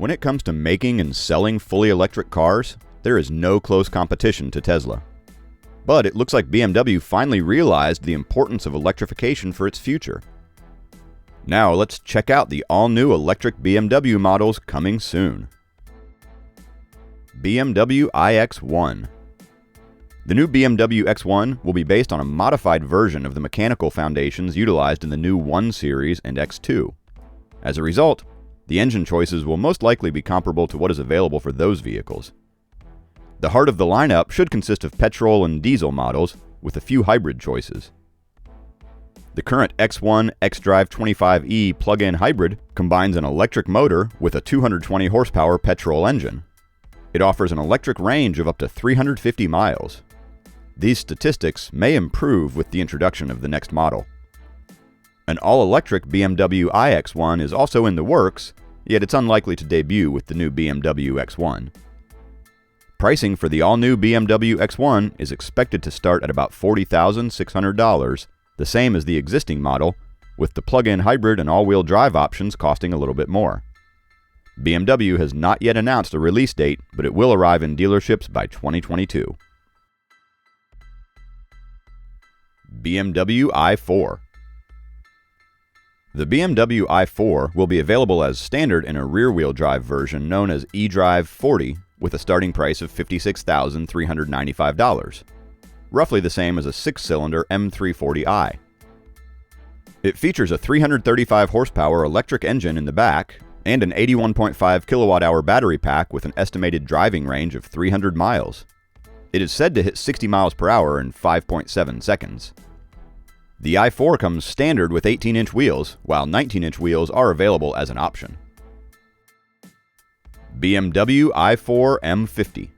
When it comes to making and selling fully electric cars, there is no close competition to Tesla. But it looks like BMW finally realized the importance of electrification for its future. Now let's check out the all-new electric BMW models coming soon. BMW iX1. The new BMW X1 will be based on a modified version of the mechanical foundations utilized in the new 1 Series and X2. As a result, the engine choices will most likely be comparable to what is available for those vehicles. The heart of the lineup should consist of petrol and diesel models, with a few hybrid choices. The current X1 xDrive 25e plug-in hybrid combines an electric motor with a 220 horsepower petrol engine. It offers an electric range of up to 350 miles. These statistics may improve with the introduction of the next model. An all-electric BMW iX1 is also in the works, yet it's unlikely to debut with the new BMW X1. Pricing for the all-new BMW X1 is expected to start at about $40,600, the same as the existing model, with the plug-in hybrid and all-wheel drive options costing a little bit more. BMW has not yet announced a release date, but it will arrive in dealerships by 2022. BMW i4. The BMW i4 will be available as standard in a rear-wheel drive version known as eDrive 40 with a starting price of $56,395, roughly the same as a 6-cylinder M340i. It features a 335 horsepower electric engine in the back and an 81.5 kilowatt-hour battery pack with an estimated driving range of 300 miles. It is said to hit 60 miles per hour in 5.7 seconds. The i4 comes standard with 18-inch wheels, while 19-inch wheels are available as an option. BMW i4 M50.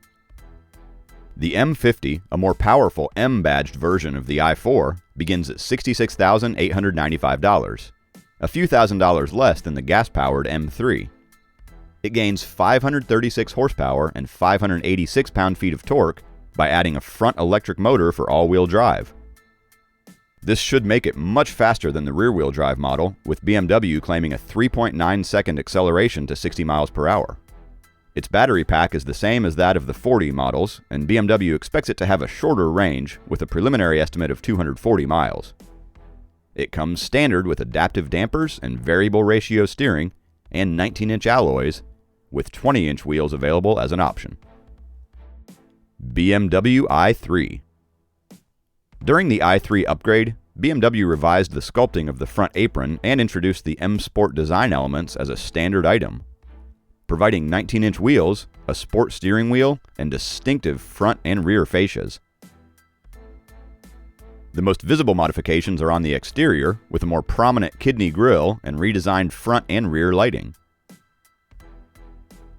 The M50, a more powerful M-badged version of the i4, begins at $66,895, a few $1,000s less than the gas-powered M3. It gains 536 horsepower and 586 pound-feet of torque by adding a front electric motor for all-wheel drive. This should make it much faster than the rear-wheel drive model, with BMW claiming a 3.9-second acceleration to 60 miles per hour. Its battery pack is the same as that of the 40 models, and BMW expects it to have a shorter range, with a preliminary estimate of 240 miles. It comes standard with adaptive dampers and variable ratio steering, and 19-inch alloys, with 20-inch wheels available as an option. BMW i3. During the i3 upgrade, BMW revised the sculpting of the front apron and introduced the M Sport design elements as a standard item, providing 19-inch wheels, a sport steering wheel, and distinctive front and rear fascias. The most visible modifications are on the exterior, with a more prominent kidney grille and redesigned front and rear lighting.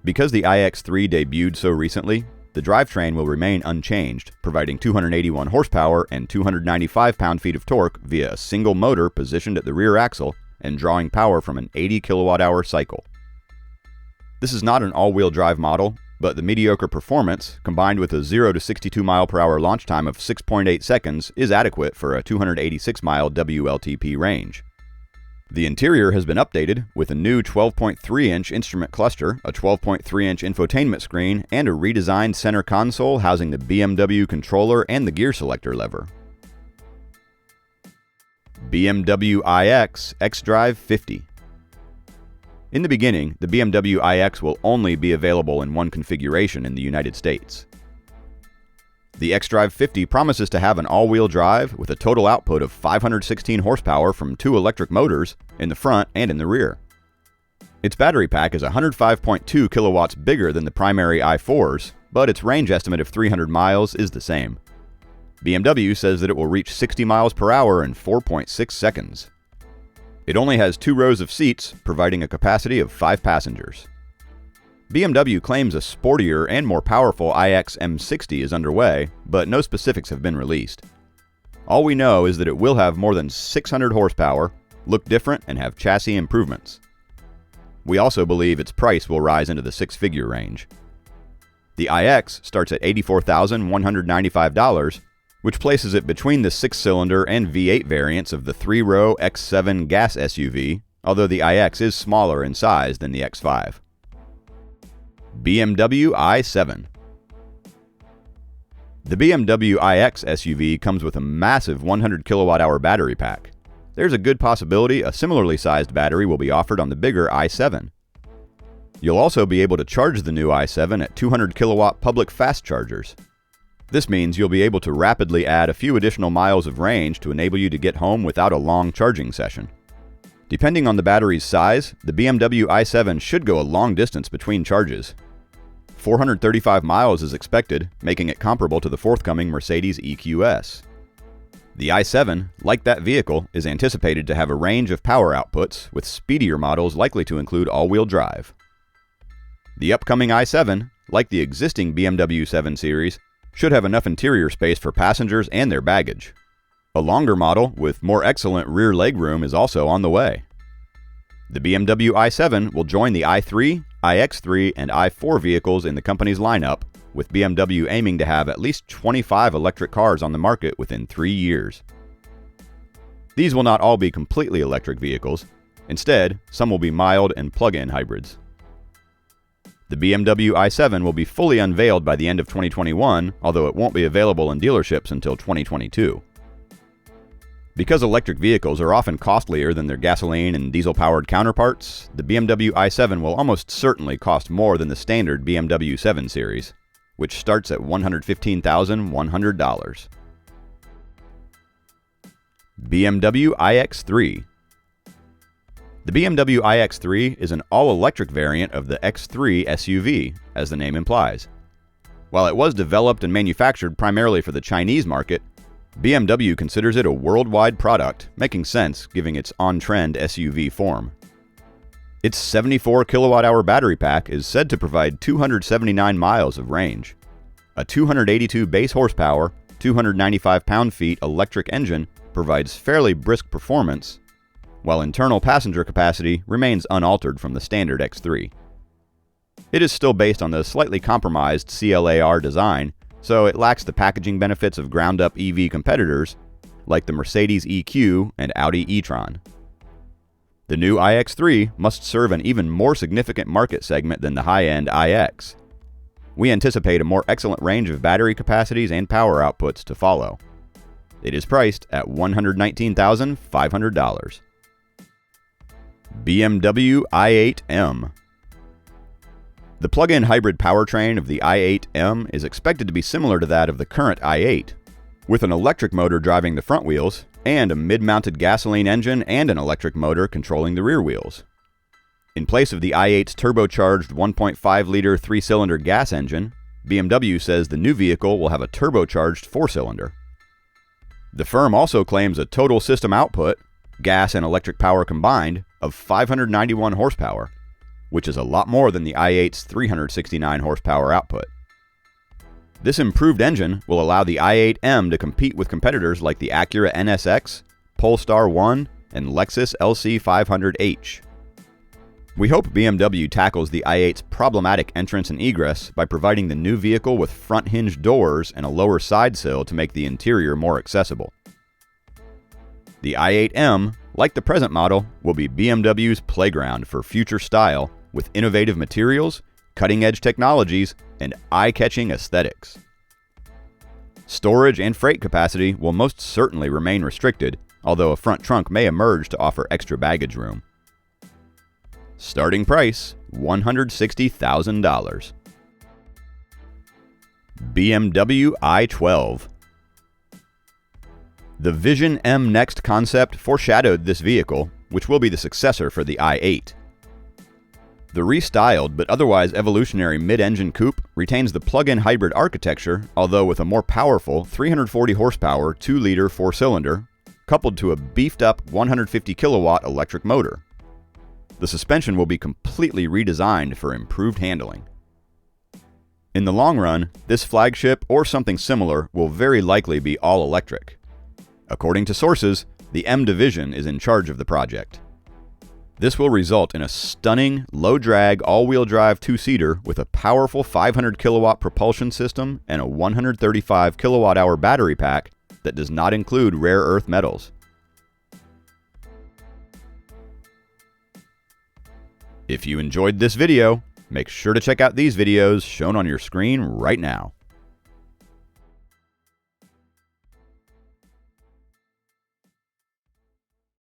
Because the iX3 debuted so recently, the drivetrain will remain unchanged, providing 281 horsepower and 295 pound-feet of torque via a single motor positioned at the rear axle and drawing power from an 80 kilowatt-hour cycle. This is not an all-wheel drive model, but the mediocre performance, combined with a 0 to 62 mile per hour launch time of 6.8 seconds, is adequate for a 286-mile WLTP range. The interior has been updated with a new 12.3-inch instrument cluster, a 12.3-inch infotainment screen, and a redesigned center console housing the BMW controller and the gear selector lever. BMW iX xDrive 50. In the beginning, the BMW iX will only be available in one configuration in the United States. The xDrive 50 promises to have an all-wheel drive with a total output of 516 horsepower from 2 electric motors in the front and in the rear. Its battery pack is 105.2 kilowatts bigger than the primary i4's, but its range estimate of 300 miles is the same. BMW says that it will reach 60 miles per hour in 4.6 seconds. It only has 2 rows of seats, providing a capacity of 5 passengers. BMW claims a sportier and more powerful iX M60 is underway, but no specifics have been released. All we know is that it will have more than 600 horsepower, look different, and have chassis improvements. We also believe its price will rise into the 6-figure range. The iX starts at $84,195, which places it between the 6-cylinder and V8 variants of the 3-row X7 gas SUV, although the iX is smaller in size than the X5. BMW i7. The BMW iX SUV comes with a massive 100 kilowatt-hour battery pack. There's a good possibility a similarly sized battery will be offered on the bigger i7. You'll also be able to charge the new i7 at 200 kilowatt public fast chargers. This means you'll be able to rapidly add a few additional miles of range to enable you to get home without a long charging session. Depending on the battery's size, the BMW i7 should go a long distance between charges. 435 miles is expected, making it comparable to the forthcoming Mercedes EQS. The i7, like that vehicle, is anticipated to have a range of power outputs, with speedier models likely to include all-wheel drive. The upcoming i7, like the existing BMW 7 Series, should have enough interior space for passengers and their baggage. A longer model with more excellent rear legroom is also on the way. The BMW i7 will join the i3, iX3, and i4 vehicles in the company's lineup, with BMW aiming to have at least 25 electric cars on the market within 3 years. These will not all be completely electric vehicles. Instead, some will be mild and plug-in hybrids. The BMW i7 will be fully unveiled by the end of 2021, although it won't be available in dealerships until 2022. Because electric vehicles are often costlier than their gasoline and diesel-powered counterparts, the BMW i7 will almost certainly cost more than the standard BMW 7 Series, which starts at $115,100. BMW iX3. The BMW iX3 is an all-electric variant of the X3 SUV, as the name implies. While it was developed and manufactured primarily for the Chinese market, BMW considers it a worldwide product, making sense given its on-trend SUV form. Its 74 kilowatt-hour battery pack is said to provide 279 miles of range. A 282 base horsepower, 295 pound-feet electric engine provides fairly brisk performance, while internal passenger capacity remains unaltered from the standard X3. It is still based on the slightly compromised CLAR design, so it lacks the packaging benefits of ground-up EV competitors like the Mercedes EQ and Audi e-tron. The new iX3 must serve an even more significant market segment than the high-end iX. We anticipate a more excellent range of battery capacities and power outputs to follow. It is priced at $119,500. BMW i8M. The plug-in hybrid powertrain of the i8M is expected to be similar to that of the current i8, with an electric motor driving the front wheels and a mid-mounted gasoline engine and an electric motor controlling the rear wheels. In place of the i8's turbocharged 1.5-liter 3-cylinder gas engine, BMW says the new vehicle will have a turbocharged 4-cylinder. The firm also claims a total system output, gas and electric power combined, of 591 horsepower, which is a lot more than the i8's 369 horsepower output. This improved engine will allow the i8M to compete with competitors like the Acura NSX, Polestar 1, and Lexus LC500H. We hope BMW tackles the i8's problematic entrance and egress by providing the new vehicle with front hinge doors and a lower side sill to make the interior more accessible. The i8M, like the present model, will be BMW's playground for future style with innovative materials, cutting-edge technologies, and eye-catching aesthetics. Storage and freight capacity will most certainly remain restricted, although a front trunk may emerge to offer extra baggage room. Starting price, $160,000. BMW i12. The Vision M Next concept foreshadowed this vehicle, which will be the successor for the i8. The restyled but otherwise evolutionary mid-engine coupe retains the plug-in hybrid architecture, although with a more powerful 340 horsepower 2-liter 4-cylinder, coupled to a beefed-up 150 kilowatt electric motor. The suspension will be completely redesigned for improved handling. In the long run, this flagship or something similar will very likely be all electric. According to sources, the M division is in charge of the project. This will result in a stunning, low-drag, all-wheel drive 2-seater with a powerful 500 kilowatt propulsion system and a 135 kilowatt-hour battery pack that does not include rare earth metals. If you enjoyed this video, Make sure to check out these videos shown on your screen right now.